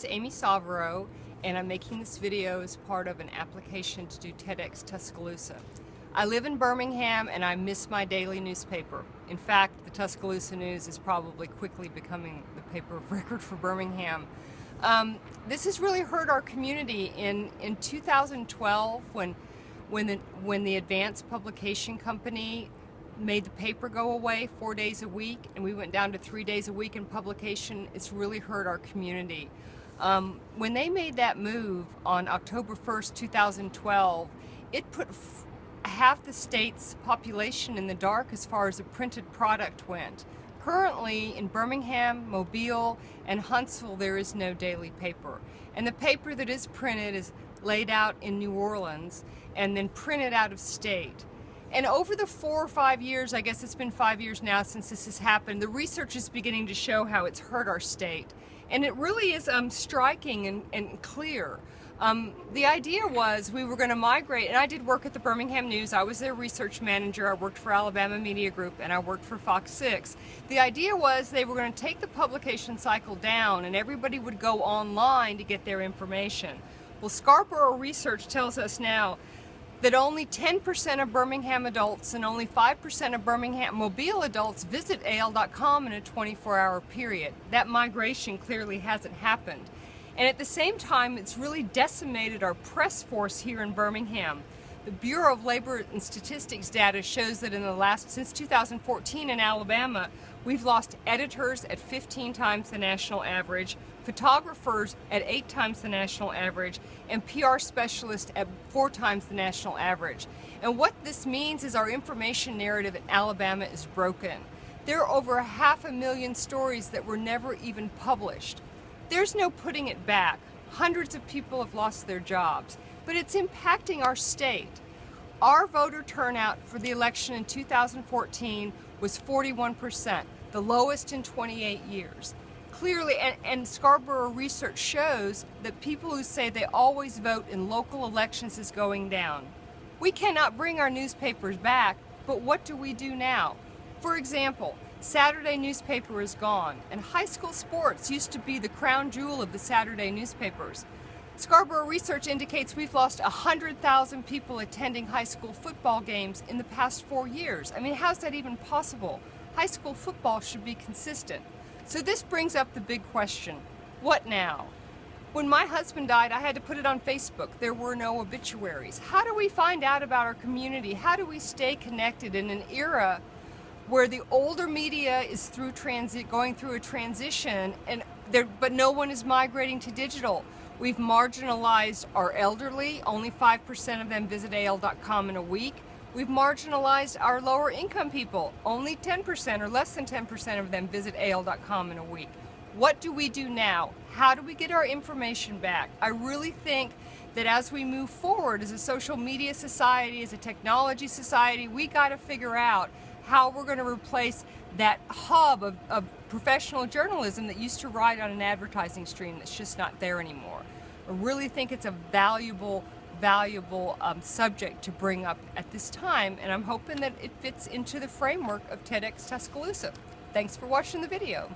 is Amy Soverow, and I'm making this video as part of an application to do TEDx Tuscaloosa. I live in Birmingham and I miss my daily newspaper. In fact, the Tuscaloosa News is probably quickly becoming the paper of record for Birmingham. This has really hurt our community. In 2012, when the Advanced Publication Company made the paper go away 4 days a week and we went down to 3 days a week in publication, it's really hurt our community. When they made that move on October 1st, 2012, it put half the state's population in the dark as far as a printed product went. Currently in Birmingham, Mobile, and Huntsville there is no daily paper. And the paper that is printed is laid out in New Orleans and then printed out of state. And over the 4 or 5 years, I guess it's been 5 years now since this has happened, the research is beginning to show how it's hurt our state. And it really is striking and clear. The idea was we were going to migrate, and I did work at the Birmingham News. I was their research manager. I worked for Alabama Media Group, and I worked for Fox 6. The idea was they were going to take the publication cycle down, and everybody would go online to get their information. Well, Scarborough research tells us now that only 10% of Birmingham adults and only 5% of Birmingham Mobile adults visit AL.com in a 24-hour period. That migration clearly hasn't happened. And at the same time, it's really decimated our press force here in Birmingham. The Bureau of Labor and Statistics data shows that since 2014 in Alabama, we've lost editors at 15 times the national average, photographers at 8 times the national average, and PR specialists at 4 times the national average. And what this means is our information narrative in Alabama is broken. There are over 500,000 stories that were never even published. There's no putting it back. Hundreds of people have lost their jobs, but it's impacting our state. Our voter turnout for the election in 2014 was 41%, the lowest in 28 years. Clearly, and Scarborough research shows that people who say they always vote in local elections is going down. We cannot bring our newspapers back, but what do we do now? For example, Saturday newspaper is gone, and high school sports used to be the crown jewel of the Saturday newspapers. Scarborough research indicates we've lost 100,000 people attending high school football games in the past 4 years. I mean, how's that even possible? High school football should be consistent. So this brings up the big question, what now? When my husband died, I had to put it on Facebook. There were no obituaries. How do we find out about our community? How do we stay connected in an era where the older media is going through a transition, but no one is migrating to digital? We've marginalized our elderly. Only 5% of them visit AL.com in a week. We've marginalized our lower income people. Only 10% or less than 10% of them visit AL.com in a week. What do we do now? How do we get our information back? I really think that as we move forward as a social media society, as a technology society, we got to figure out how we're going to replace that hub of professional journalism that used to ride on an advertising stream that's just not there anymore. I really think it's a valuable subject to bring up at this time, and I'm hoping that it fits into the framework of TEDx Tuscaloosa. Thanks for watching the video.